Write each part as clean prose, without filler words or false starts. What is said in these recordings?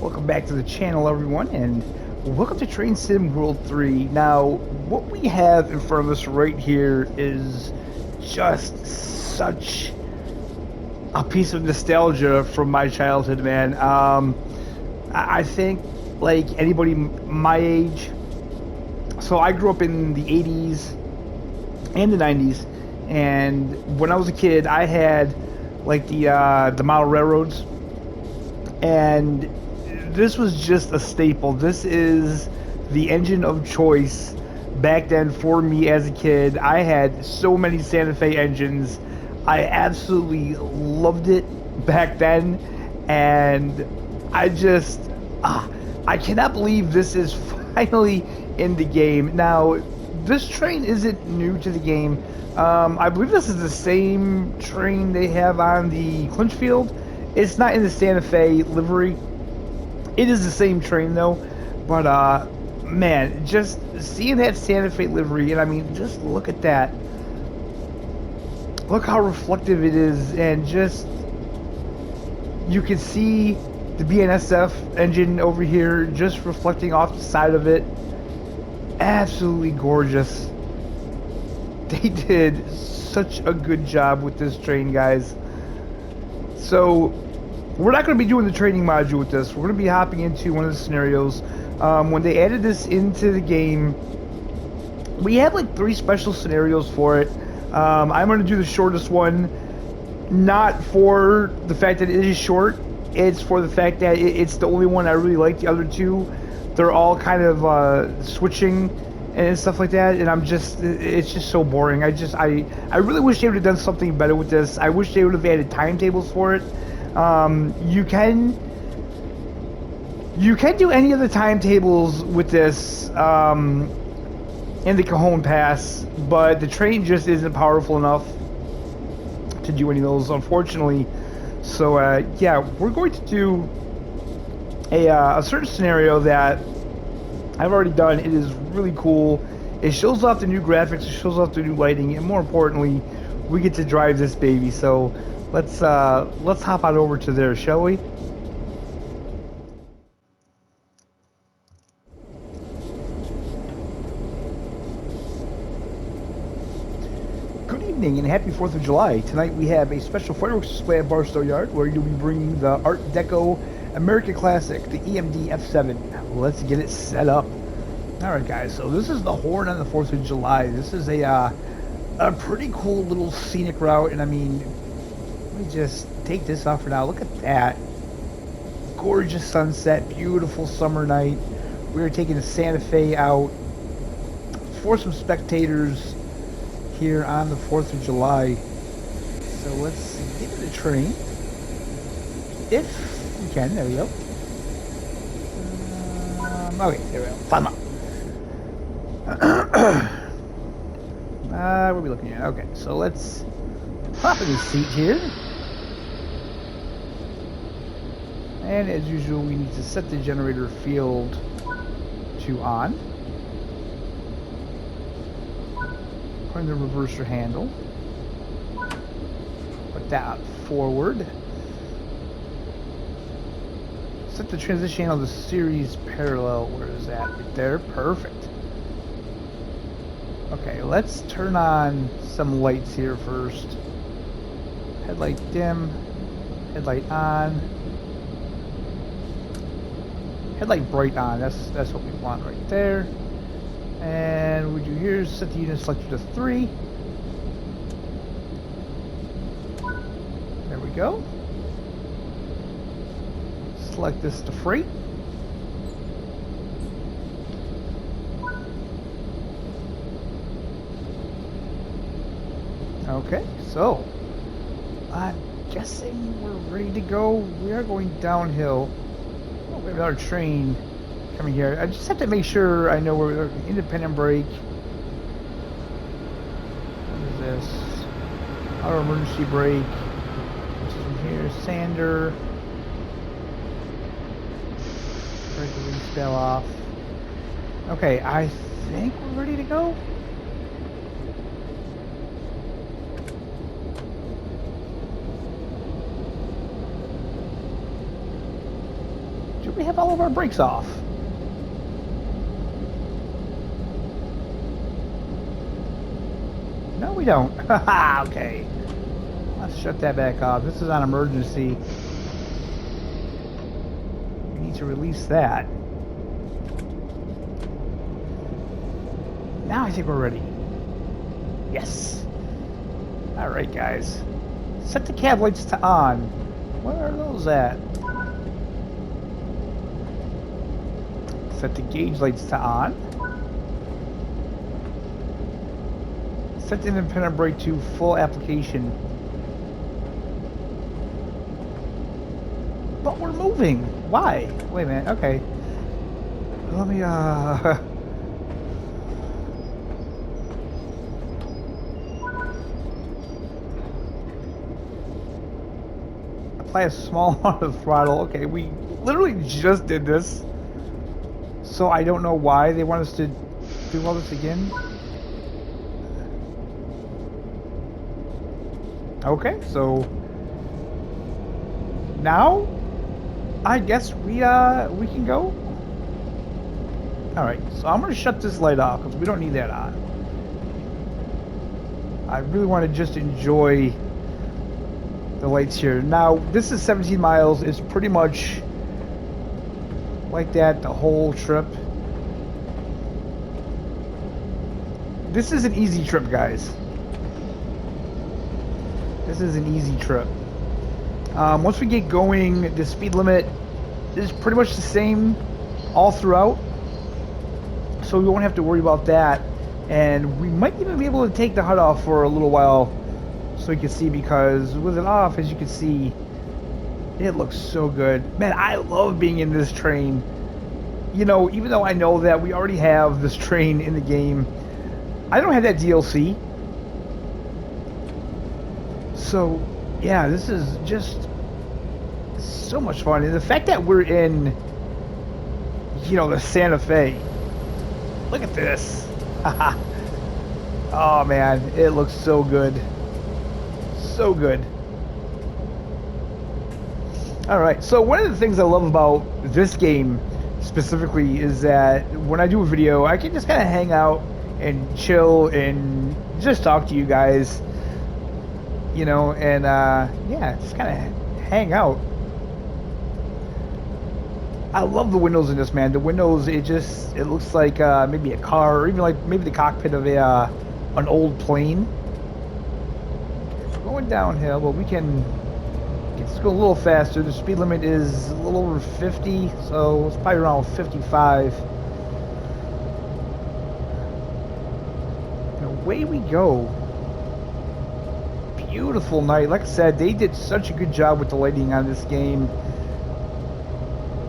Welcome back to the channel, everyone, and welcome to Train Sim World 3. Now, what we have in front of us right here is just such a piece of nostalgia from my childhood, man. I think, like anybody my age, so I grew up in the 80s and the 90s, and when I was a kid, I had like the model railroads, and this was just a staple. This is the engine of choice back then for me as a kid. I had so many Santa Fe engines. I absolutely loved it back then, and I just I cannot believe this is finally in the game. Now, this train isn't new to the game. I believe this is the same train they have on the Clinchfield. It's not in the Santa Fe livery. It is the same train though, but man, just seeing that Santa Fe livery, and I mean, just look at that. Look how reflective it is, and just you can see the BNSF engine over here just reflecting off the side of it. Absolutely gorgeous. They did such a good job with this train, guys. So we're not going to be doing the training module with this. We're going to be hopping into one of the scenarios. When they added this into the game, we had like 3 special scenarios for it. I'm going to do the shortest one, not for the fact that it is short. It's for the fact that it's the only one I really like. The other 2, they're all kind of switching and stuff like that, and it's just so boring. I really wish they would have done something better with this. I wish they would have added timetables for it. You can do any of the timetables with this in the Cajon Pass, but the train just isn't powerful enough to do any of those, unfortunately. So yeah, we're going to do a certain scenario that I've already done. It is really cool. It shows off the new graphics, it shows off the new lighting, and more importantly, we get to drive this baby. So let's hop on over to there, shall we? Good evening and happy 4th of July. Tonight we have a special fireworks display at Barstow Yard where you'll be bringing the Art Deco American Classic, the EMD F7. Let's get it set up. Alright guys, so this is the horn on the 4th of July. This is a pretty cool little scenic route, and I mean, let me just take this off for now. Look at that. Gorgeous sunset, beautiful summer night. We're taking the Santa Fe out for some spectators here on the 4th of July. So let's get to the train. If we can, there we go. Okay, there we go. Climb up. What are we looking at? Okay, so let's hop in the seat here. And as usual, we need to set the generator field to on. Turn the reverser handle. Put that forward. Set the transition handle to series parallel. Where is that? Right there. Perfect. Okay, let's turn on some lights here first. Headlight dim. Headlight on. Headlight bright on. That's what we want right there. And what we do here is set the unit selector to 3. There we go. Select this to freight. Okay, so I'm guessing we're ready to go. We are going downhill. Oh, we have another train coming here. I just have to make sure I know where we're independent brake. What is this? Auto emergency brake. This is from here. Sander. Brake release fell off. Okay, I think we're ready to go. we have all of our brakes off. No, we don't. Okay. Let's shut that back off. This is on emergency. We need to release that. Now I think we're ready. Yes. All right, guys. Set the cab lights to on. Where are those at? Set the gauge lights to on. Set the independent brake to full application. But we're moving. Why? Wait a minute. Okay. Let me apply a small amount of throttle. Okay, we literally just did this. So I don't know why they want us to do all this again. Okay, so now I guess we can go. All right, so I'm gonna shut this light off because we don't need that on. I really want to just enjoy the lights here. Now this is 17 miles. It's pretty much like that the whole trip. This is an easy trip, guys. This is an easy trip. Once we get going, the speed limit is pretty much the same all throughout, so we won't have to worry about that. And we might even be able to take the HUD off for a little while so you can see, because with it off, as you can see, it looks so good. Man, I love being in this train. You know, even though I know that we already have this train in the game, I don't have that DLC. So, yeah, this is just so much fun. And the fact that we're in, you know, the Santa Fe. Look at this. Oh, man, it looks so good. So good. Alright, so one of the things I love about this game specifically is that when I do a video, I can just kind of hang out and chill and just talk to you guys, you know, and yeah, just kind of hang out. I love the windows in this, man. The windows, it looks like maybe a car, or even like maybe the cockpit of a an old plane. We're going downhill, but we can let's go a little faster. The speed limit is a little over 50, so it's probably around 55. And away we go. Beautiful night. Like I said, they did such a good job with the lighting on this game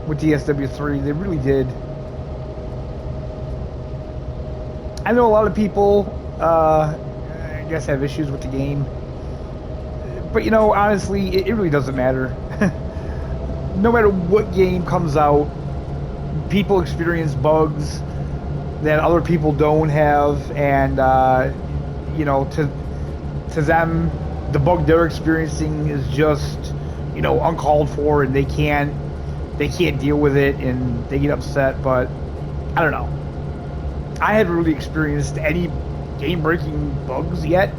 with DSW3. They really did. I know a lot of people, I guess, have issues with the game. But, you know, honestly, it really doesn't matter. No matter what game comes out, people experience bugs that other people don't have. And, you know, to them, the bug they're experiencing is just, you know, uncalled for, and they can't deal with it, and they get upset. But I don't know. I haven't really experienced any game-breaking bugs yet.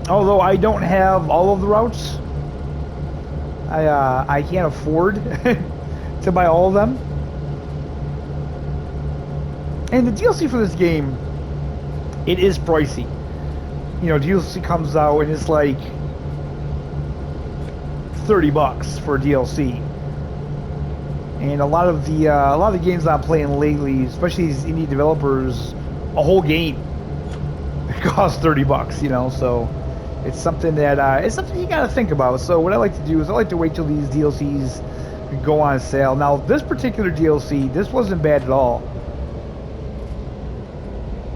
Although I don't have all of the routes. I can't afford to buy all of them. And the DLC for this game, it is pricey. You know, DLC comes out and it's like $30 for DLC. And a lot of the games I'm playing lately, especially these indie developers, a whole game costs $30. You know, so it's something that you gotta think about. So what I like to do is I like to wait till these DLCs go on sale. Now this particular DLC, this wasn't bad at all.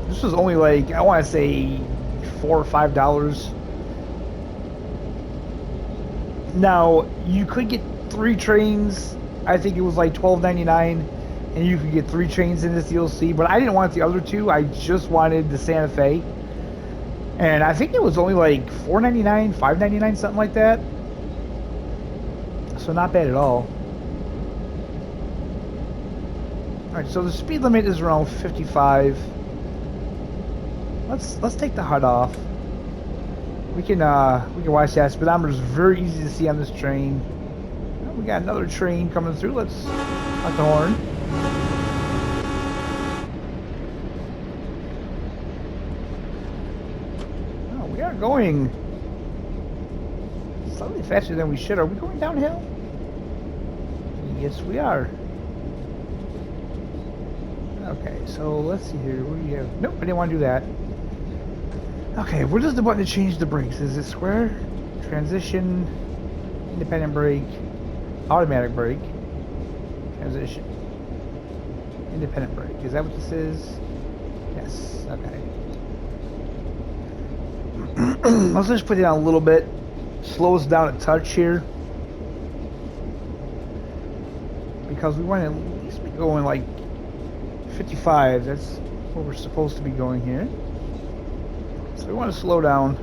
This was only like, I want to say $4 or $5. Now you could get 3 trains. I think it was like $12.99, and you could get 3 trains in this DLC. But I didn't want the other 2. I just wanted the Santa Fe. And I think it was only like $4.99, $5.99, something like that. So not bad at all. Alright, so the speed limit is around 55. Let's take the HUD off. We can watch that. Speedometer is very easy to see on this train. Oh, we got another train coming through. Let's let the horn. Oh, we are going slightly faster than we should. Are we going downhill? Yes, we are. Okay, so let's see here. What do you have? Nope, I didn't want to do that. Okay, where does the button to change the brakes? Is it square? Transition, independent brake, automatic brake, transition, independent brake. Is that what this is? Yes, okay. Let's just put it down a little bit. Slow us down a touch here. Because we want to at least be going like 55. That's what we're supposed to be going here. So we want to slow down.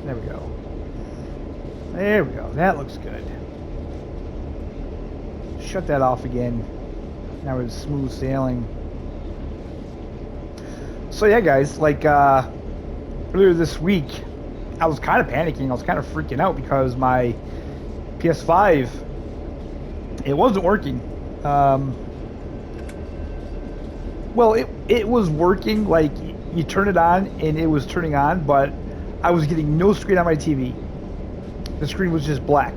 There we go. There we go. That looks good. Shut that off again. Now it's smooth sailing. So yeah, guys, like earlier this week, I was kind of panicking. I was kind of freaking out because my PS5, it wasn't working. Well, it was working, like you turn it on and it was turning on, but I was getting no screen on my TV. The screen was just black.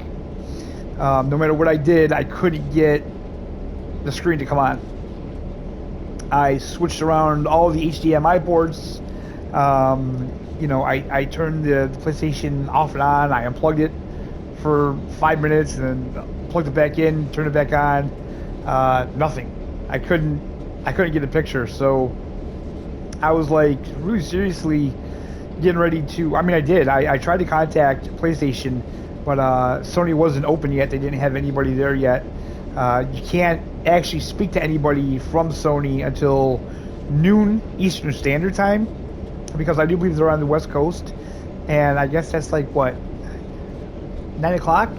No matter what I did, I couldn't get the screen to come on. I switched around all the HDMI ports. You know, I turned the PlayStation off and on. I unplugged it for 5 minutes and then plugged it back in, turned it back on. Nothing. I couldn't get a picture. So I was like really seriously getting ready to. I mean, I did. I tried to contact PlayStation, but Sony wasn't open yet. They didn't have anybody there yet. You can't actually speak to anybody from Sony until noon Eastern Standard Time, because I do believe they're on the West Coast, and I guess that's like what, 9 o'clock.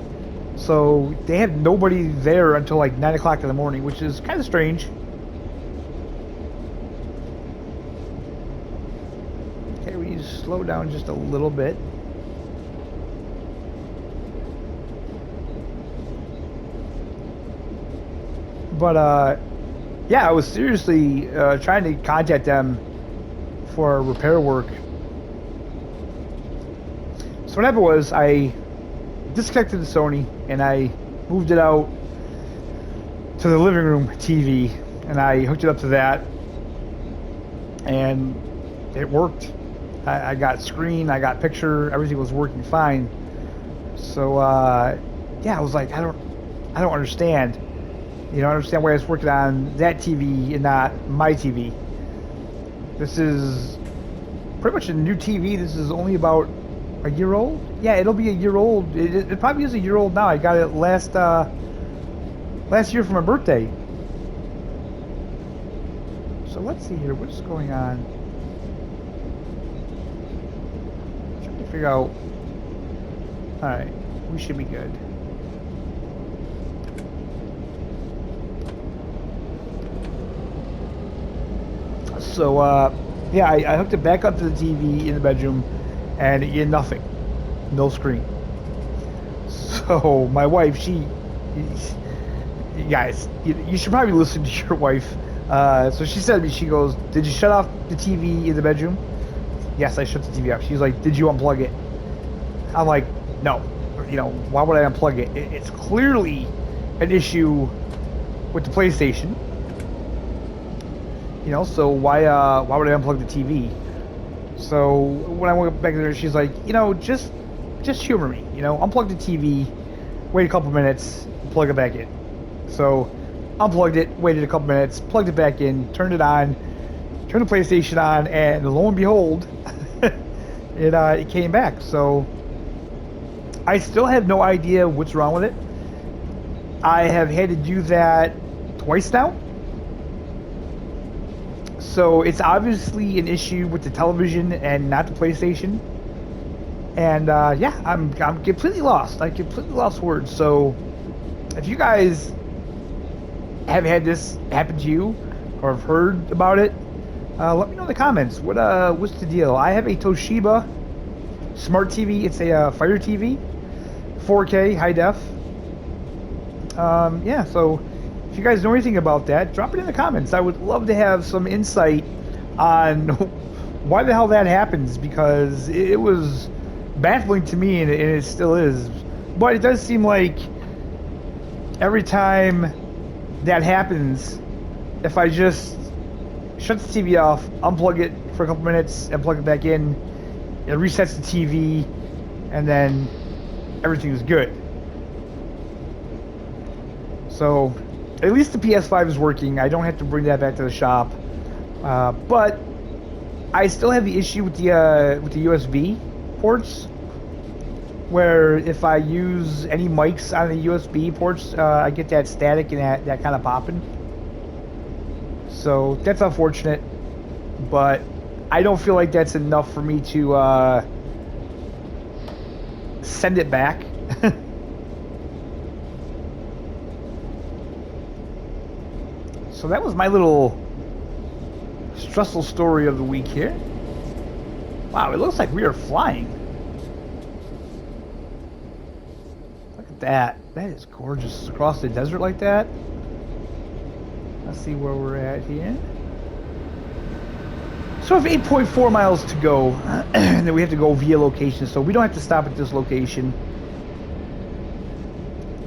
So they had nobody there until like 9 o'clock in the morning, which is kind of strange. Okay, we need to slow down just a little bit. But yeah, I was seriously trying to contact them for repair work. So what happened was I disconnected the Sony and I moved it out to the living room TV, and I hooked it up to that, and it worked. I got screen, I got picture, everything was working fine. So yeah, I was like, I don't understand. You know, I understand why it's working on that TV and not my TV. This is pretty much a new TV. This is only about a year old. Yeah, it'll be a year old. It probably is a year old now. I got it last year for my birthday. So let's see here. What's going on? Trying to figure out. All right, we should be good. So yeah, I hooked it back up to the TV in the bedroom, and it nothing, no screen. So my wife, guys, you should probably listen to your wife. So she said to me, she goes, "Did you shut off the TV in the bedroom?" Yes, I shut the TV off. She's like, "Did you unplug it?" I'm like, "No. You know, why would I unplug it? It's clearly an issue with the PlayStation. You know, so why would I unplug the TV?" So when I went back there, she's like, "You know, just humor me. You know, unplug the TV, wait a couple minutes, plug it back in." So unplugged it, waited a couple minutes, plugged it back in, turned it on, turned the PlayStation on, and lo and behold, it came back. So I still have no idea what's wrong with it. I have had to do that twice now. So it's obviously an issue with the television and not the PlayStation. And yeah, I'm completely lost. I completely lost words. So If you guys have had this happen to you or have heard about it, let me know in the comments. What's the deal? I have a Toshiba smart TV. It's a Fire TV, 4K high def. Yeah, so if you guys know anything about that, drop it in the comments. I would love to have some insight on why the hell that happens, because it was baffling to me, and it still is. But it does seem like every time that happens, if I just shut the TV off, unplug it for a couple minutes, and plug it back in, it resets the TV, and then everything is good. So at least the PS5 is working. I don't have to bring that back to the shop. But I still have the issue with the USB ports, where if I use any mics on the USB ports, I get that static and that kind of popping. So that's unfortunate, but I don't feel like that's enough for me to send it back. So that was my little stressful story of the week here. Wow, it looks like we are flying. Look at that. That is gorgeous. Across the desert like that. Let's see where we're at here. So we have 8.4 miles to go, and then we have to go via location, so we don't have to stop at this location.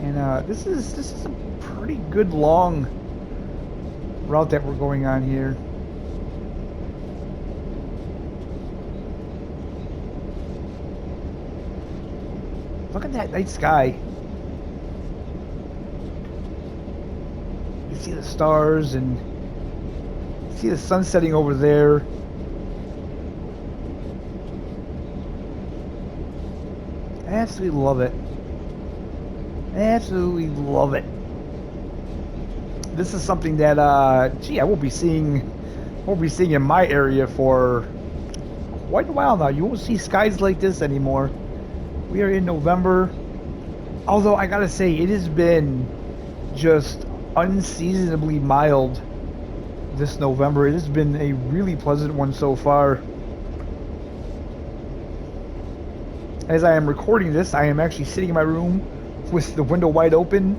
And this is a pretty good long route that we're going on here. Look at that night sky. You see the stars and see the sun setting over there. I absolutely love it. I absolutely love it. This is something that gee, I won't be seeing in my area for quite a while now. You won't see skies like this anymore. We are in November. Although I gotta say, it has been just unseasonably mild this November. It has been a really pleasant one so far. As I am recording this, I am actually sitting in my room with the window wide open.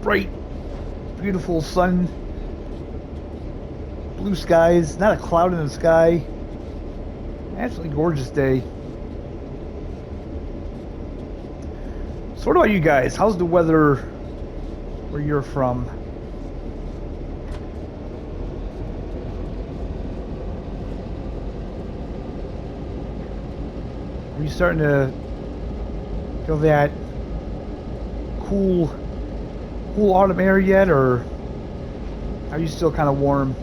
Bright, beautiful sun, blue skies, not a cloud in the sky. Absolutely gorgeous day. So what about you guys? How's the weather where you're from? Are you starting to feel that cool autumn air yet, or are you still kind of warm?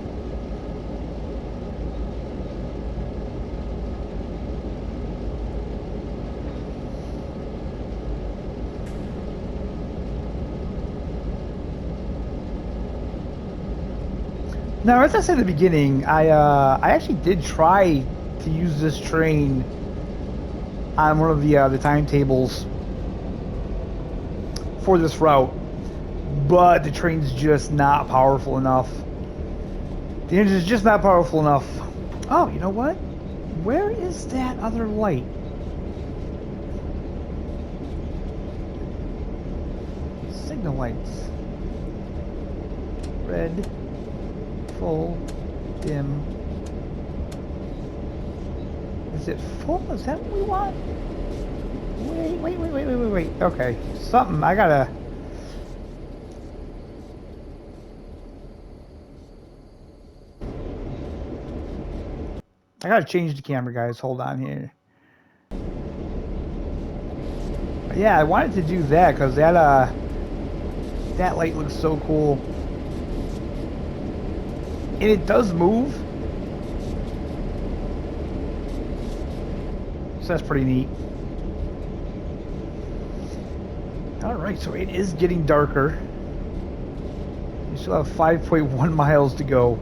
Now, as I said at the beginning, I actually did try to use this train on one of the timetables for this route, but the train's just not powerful enough. The engine's just not powerful enough. Oh, you know what? Where is that other light? Signal lights. Red. Full. Dim. Is it full? Is that what we want? Wait. Okay. Something. I gotta change the camera, guys. Hold on here. But yeah, I wanted to do that because that light looks so cool. And it does move. So that's pretty neat. Alright, so it is getting darker. We still have 5.1 miles to go.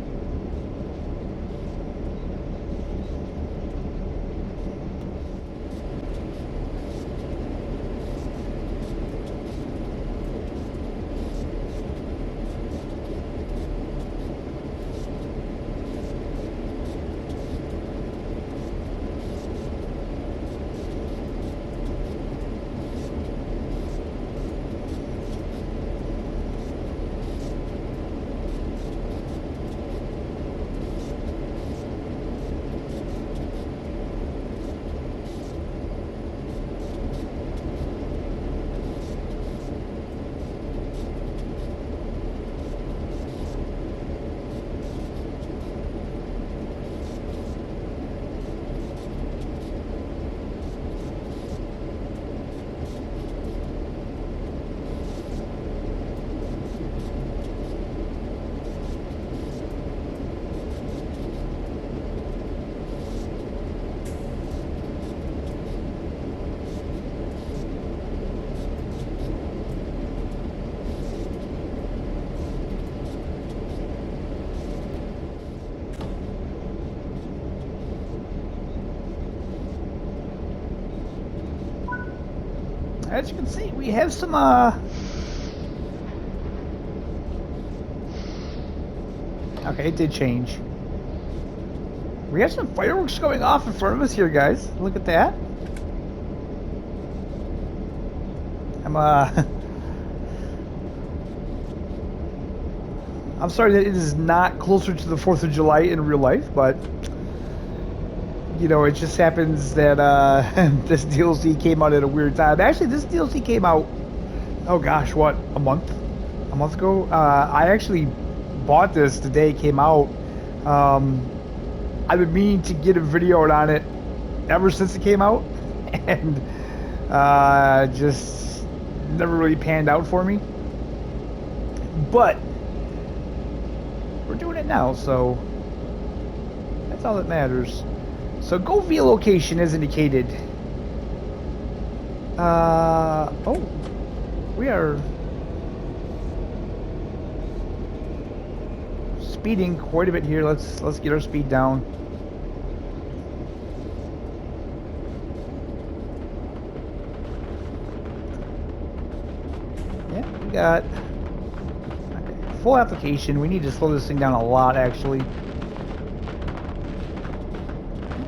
As you can see, we have some okay, it did change. We have some fireworks going off in front of us here, guys. Look at that. I'm I'm sorry that it is not closer to the 4th of July in real life, but you know, it just happens that this DLC came out at a weird time. Actually, this DLC came out, oh gosh, what, a month? A month ago? I actually bought this the day it came out. Um, I've been meaning to get a video out on it ever since it came out, and just never really panned out for me. But we're doing it now, so that's all that matters. So go via location as indicated. Oh, we are speeding quite a bit here. Let's get our speed down. Yeah, we got okay, full application. We need to slow this thing down a lot, actually.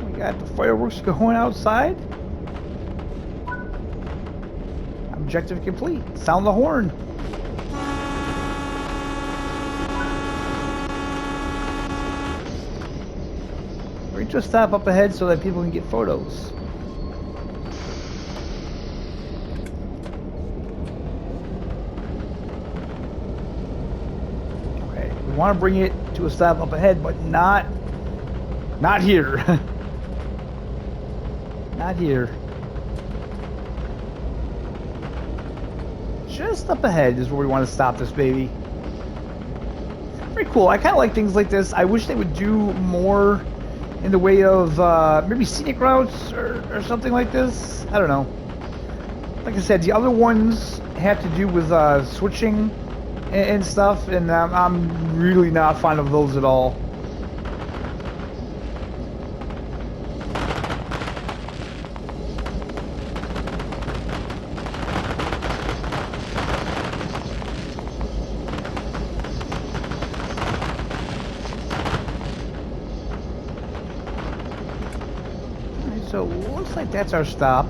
We got the fireworks going outside. Objective complete. Sound the horn. Reach a stop up ahead so that people can get photos. Okay, we want to bring it to a stop up ahead, but not here. Not here. Just up ahead is where we want to stop this baby. Pretty cool. I kind of like things like this. I wish they would do more in the way of maybe scenic routes or something like this. I don't know. Like I said, the other ones have to do with switching and stuff, and I'm really not fond of those at all. So looks like that's our stop.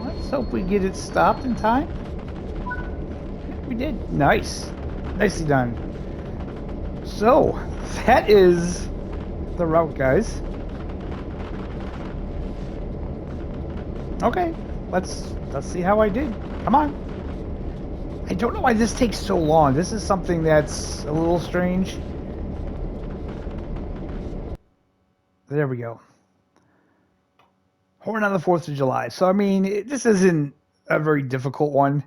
Let's hope we get it stopped in time. We did. Nice. Nicely done. So that is the route, guys. Okay, let's see how I did. Come on. I don't know why this takes so long. This is something that's a little strange. There we go. Horn on the 4th of July. So, I mean, this isn't a very difficult one.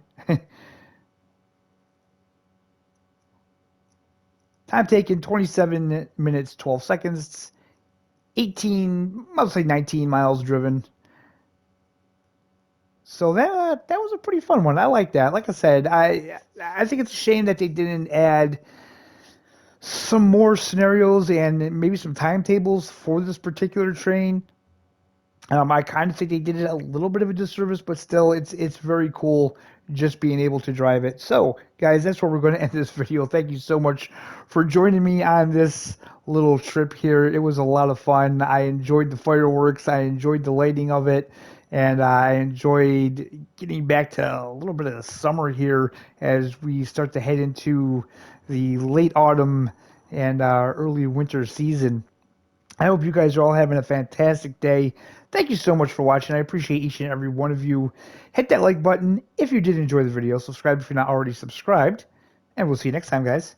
Time taken, 27 minutes, 12 seconds. 18, I'll say 19 miles driven. So that was a pretty fun one. I like that. Like I said, I think it's a shame that they didn't add some more scenarios and maybe some timetables for this particular train. I kind of think they did it a little bit of a disservice, but still, it's very cool just being able to drive it. So, guys, that's where we're going to end this video. Thank you so much for joining me on this little trip here. It was a lot of fun. I enjoyed the fireworks. I enjoyed the lighting of it. And I enjoyed getting back to a little bit of the summer here as we start to head into the late autumn and early winter season. I hope you guys are all having a fantastic day. Thank you so much for watching. I appreciate each and every one of you. Hit that like button if you did enjoy the video. Subscribe if you're not already subscribed. And we'll see you next time, guys.